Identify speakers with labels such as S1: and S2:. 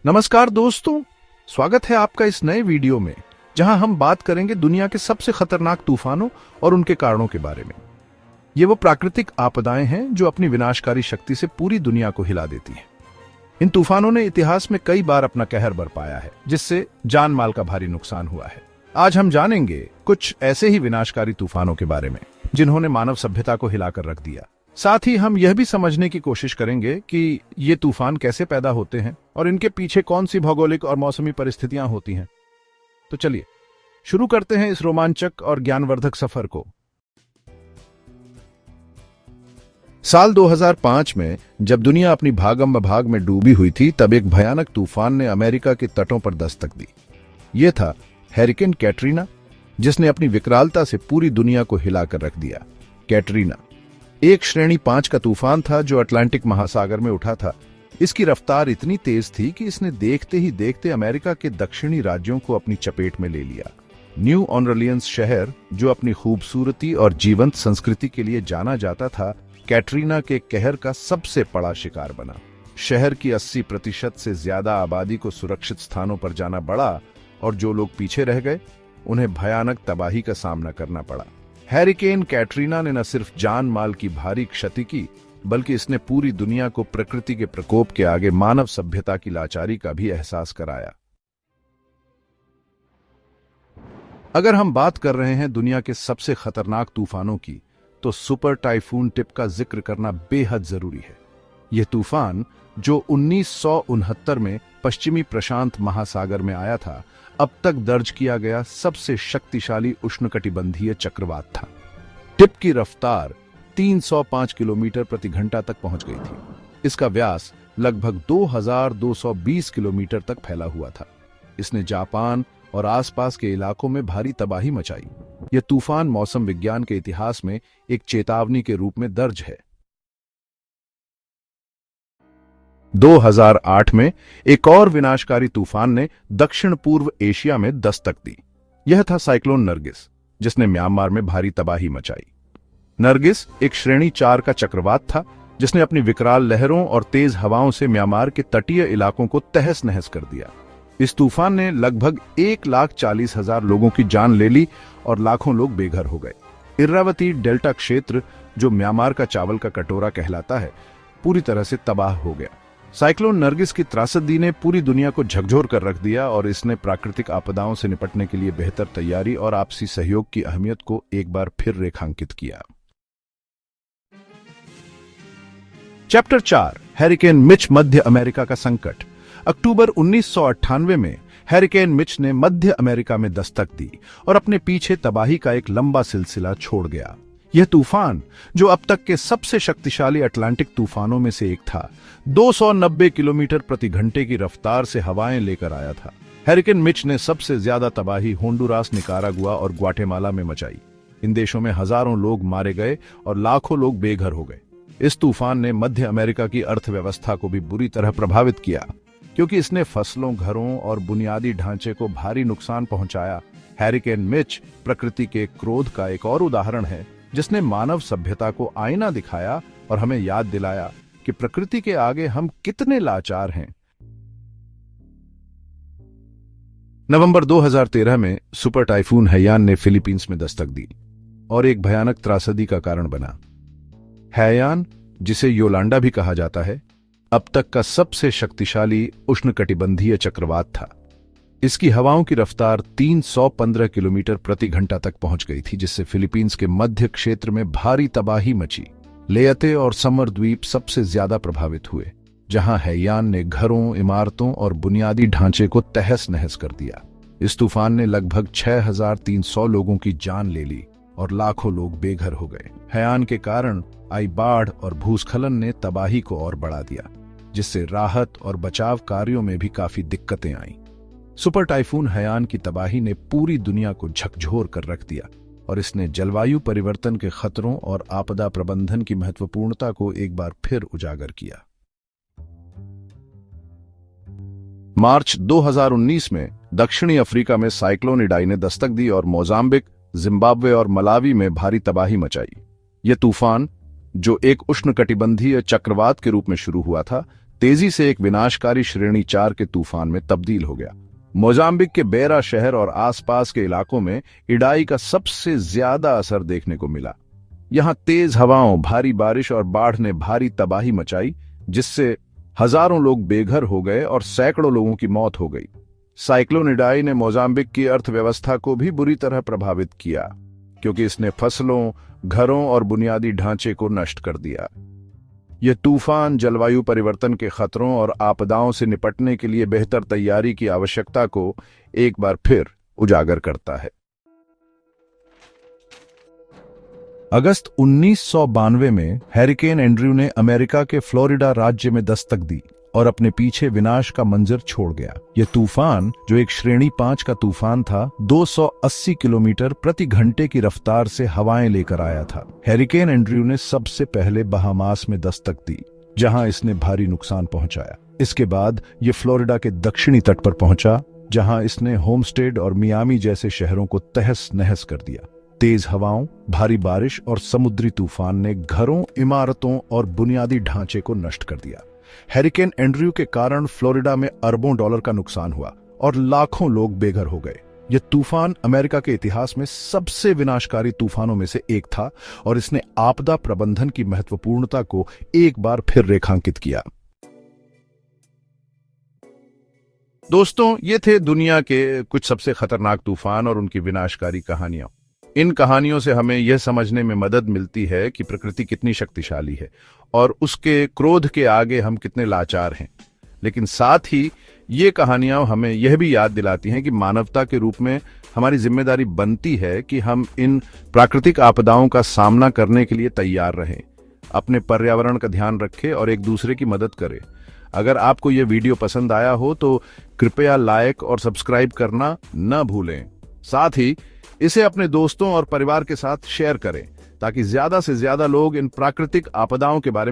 S1: नमस्कार दोस्तों, स्वागत है आपका इस नए वीडियो में जहां हम बात करेंगे दुनिया के सबसे खतरनाक तूफानों और उनके कारणों के बारे में। ये वो प्राकृतिक आपदाएं हैं जो अपनी विनाशकारी शक्ति से पूरी दुनिया को हिला देती हैं। इन तूफानों ने इतिहास में कई बार अपना कहर बरपाया है, जिससे जान माल का भारी नुकसान हुआ है। आज हम जानेंगे कुछ ऐसे ही विनाशकारी तूफानों के बारे में जिन्होंने मानव सभ्यता को हिलाकर रख दिया। साथ ही हम यह भी समझने की कोशिश करेंगे कि ये तूफान कैसे पैदा होते हैं और इनके पीछे कौन सी भौगोलिक और मौसमी परिस्थितियां होती हैं। तो चलिए शुरू करते हैं इस रोमांचक और ज्ञानवर्धक सफर को। साल 2005 में जब दुनिया अपनी भागम भाग में डूबी हुई थी, तब एक भयानक तूफान ने अमेरिका के तटों पर दस्तक दी। यह था हैरिकेन कैटरीना, जिसने अपनी विकरालता से पूरी दुनिया को हिलाकर रख दिया। कैटरीना एक श्रेणी 5 का तूफान था जो अटलांटिक महासागर में उठा था। इसकी रफ्तार इतनी तेज थी कि इसने देखते ही देखते अमेरिका के दक्षिणी राज्यों को अपनी चपेट में ले लिया। न्यू ऑर्लियंस शहर, जो अपनी खूबसूरती और जीवंत संस्कृति के लिए जाना जाता था, कैटरीना के कहर का सबसे बड़ा शिकार बना। शहर की 80% से ज्यादा आबादी को सुरक्षित स्थानों पर जाना पड़ा और जो लोग पीछे रह गए उन्हें भयानक तबाही का सामना करना पड़ा। हैरिकेन कैटरीना ने न सिर्फ जान माल की भारी क्षति की, बल्कि इसने पूरी दुनिया को प्रकृति के प्रकोप के आगे मानव सभ्यता की लाचारी का भी एहसास कराया। अगर हम बात कर रहे हैं दुनिया के सबसे खतरनाक तूफानों की, तो सुपर टाइफून टिप का जिक्र करना बेहद जरूरी है। यह तूफान, जो 1969 में पश्चिमी प्रशांत महासागर में आया था, अब तक दर्ज किया गया सबसे शक्तिशाली उष्णकटिबंधीय चक्रवात था। टिप की रफ्तार 305 किलोमीटर प्रति घंटा तक पहुंच गई थी। इसका व्यास लगभग 2220 किलोमीटर तक फैला हुआ था। इसने जापान और आसपास के इलाकों में भारी तबाही मचाई। यह तूफान मौसम विज्ञान के इतिहास में एक चेतावनी के रूप में दर्ज है। 2008 में एक और विनाशकारी तूफान ने दक्षिण पूर्व एशिया में दस्तक दी। यह था साइक्लोन नरगिस, जिसने म्यांमार में भारी तबाही मचाई। नरगिस एक श्रेणी 4 का चक्रवात था, जिसने अपनी विकराल लहरों और तेज हवाओं से म्यांमार के तटीय इलाकों को तहस नहस कर दिया। इस तूफान ने लगभग 1,40,000 लोगों की जान ले ली और लाखों लोग बेघर हो गए। इरावती डेल्टा क्षेत्र, जो म्यांमार का चावल का कटोरा कहलाता है, पूरी तरह से तबाह हो गया। साइक्लोन नरगिस की त्रासदी ने पूरी दुनिया को झकझोर कर रख दिया और इसने प्राकृतिक आपदाओं से निपटने के लिए बेहतर तैयारी और आपसी सहयोग की अहमियत को एक बार फिर रेखांकित किया। चैप्टर 4, हैरिकेन मिच, मध्य अमेरिका का संकट। अक्टूबर 1998 में हैरिकेन मिच ने मध्य अमेरिका में दस्तक दी और अपने पीछे तबाही का एक लंबा सिलसिला छोड़ गया। यह तूफान, जो अब तक के सबसे शक्तिशाली अटलांटिक तूफानों में से एक था, 290 किलोमीटर प्रति घंटे की रफ्तार से हवाएं लेकर आया था। हैरिकेन मिच ने सबसे ज्यादा तबाही होंडुरास, निकारागुआ और ग्वाटेमाला में मचाई। इन देशों में हजारों लोग मारे गए और लाखों लोग बेघर हो गए। इस तूफान ने मध्य अमेरिका की अर्थव्यवस्था को भी बुरी तरह प्रभावित किया, क्योंकि इसने फसलों, घरों और बुनियादी ढांचे को भारी नुकसान पहुंचाया। हैरिकेन मिच प्रकृति के क्रोध का एक और उदाहरण है, जिसने मानव सभ्यता को आईना दिखाया और हमें याद दिलाया कि प्रकृति के आगे हम कितने लाचार हैं। नवंबर 2013 में सुपर टाइफून हैयान ने फिलीपींस में दस्तक दी और एक भयानक त्रासदी का कारण बना। हैयान, जिसे योलांडा भी कहा जाता है, अब तक का सबसे शक्तिशाली उष्णकटिबंधीय चक्रवात था। इसकी हवाओं की रफ्तार 315 किलोमीटर प्रति घंटा तक पहुंच गई थी, जिससे फिलीपींस के मध्य क्षेत्र में भारी तबाही मची। लेयते और समर द्वीप सबसे ज्यादा प्रभावित हुए, जहां हैयान ने घरों, इमारतों और बुनियादी ढांचे को तहस नहस कर दिया। इस तूफान ने लगभग 6,300 लोगों की जान ले ली और लाखों लोग बेघर हो गए। हैयान के कारण आई बाढ़ और भूस्खलन ने तबाही को और बढ़ा दिया, जिससे राहत और बचाव कार्यों में भी काफी दिक्कतें आईं। सुपर टाइफून हैयान की तबाही ने पूरी दुनिया को झकझोर कर रख दिया और इसने जलवायु परिवर्तन के खतरों और आपदा प्रबंधन की महत्वपूर्णता को एक बार फिर उजागर किया। मार्च 2019 में दक्षिणी अफ्रीका में साइक्लोन इडाई ने दस्तक दी और मोजाम्बिक, जिम्बाब्वे और मलावी में भारी तबाही मचाई। यह तूफान, जो एक उष्णकटिबंधीय चक्रवात के रूप में शुरू हुआ था, तेजी से एक विनाशकारी श्रेणी 4 के तूफान में तब्दील हो गया। मोजाम्बिक के बेरा शहर और आसपास के इलाकों में इडाई का सबसे ज्यादा असर देखने को मिला। यहां तेज हवाओं, भारी बारिश और बाढ़ ने भारी तबाही मचाई, जिससे हजारों लोग बेघर हो गए और सैकड़ों लोगों की मौत हो गई। साइक्लोन इडाई ने मोजाम्बिक की अर्थव्यवस्था को भी बुरी तरह प्रभावित किया, क्योंकि इसने फसलों, घरों और बुनियादी ढांचे को नष्ट कर दिया। यह तूफान जलवायु परिवर्तन के खतरों और आपदाओं से निपटने के लिए बेहतर तैयारी की आवश्यकता को एक बार फिर उजागर करता है। अगस्त 1992 में हैरिकेन एंड्रयू ने अमेरिका के फ्लोरिडा राज्य में दस्तक दी और अपने पीछे विनाश का मंजर छोड़ गया। यह तूफान, जो एक श्रेणी 5 का तूफान था, 280 किलोमीटर प्रति घंटे की रफ्तार से हवाएं लेकर आया था। हैरिकेन एंड्रयू ने सबसे पहले बहामास में दस्तक दी, जहां इसने भारी नुकसान पहुंचाया। इसके बाद यह फ्लोरिडा के दक्षिणी तट पर पहुंचा, जहां इसने होमस्टेड और मियामी जैसे शहरों को तहस नहस कर दिया। तेज हवाओं, भारी बारिश और समुद्री तूफान ने घरों, इमारतों और बुनियादी ढांचे को नष्ट कर दिया। हैरिकेन एंड्रयू के कारण फ्लोरिडा में अरबों डॉलर का नुकसान हुआ और लाखों लोग बेघर हो गए। यह तूफान अमेरिका के इतिहास में सबसे विनाशकारी तूफानों में से एक था और इसने आपदा प्रबंधन की महत्वपूर्णता को एक बार फिर रेखांकित किया। दोस्तों, ये थे दुनिया के कुछ सबसे खतरनाक तूफान और उनकी विनाशकारी कहानियां। इन कहानियों से हमें यह समझने में मदद मिलती है कि प्रकृति कितनी शक्तिशाली है और उसके क्रोध के आगे हम कितने लाचार हैं। लेकिन साथ ही ये कहानियां हमें यह भी याद दिलाती हैं कि मानवता के रूप में हमारी जिम्मेदारी बनती है कि हम इन प्राकृतिक आपदाओं का सामना करने के लिए तैयार रहें, अपने पर्यावरण का ध्यान रखें और एक दूसरे की मदद करें। अगर आपको यह वीडियो पसंद आया हो तो कृपया लाइक और सब्सक्राइब करना न भूलें। साथ ही इसे अपने दोस्तों और परिवार के साथ शेयर करें, ताकि ज्यादा से ज्यादा लोग इन प्राकृतिक आपदाओं के बारे में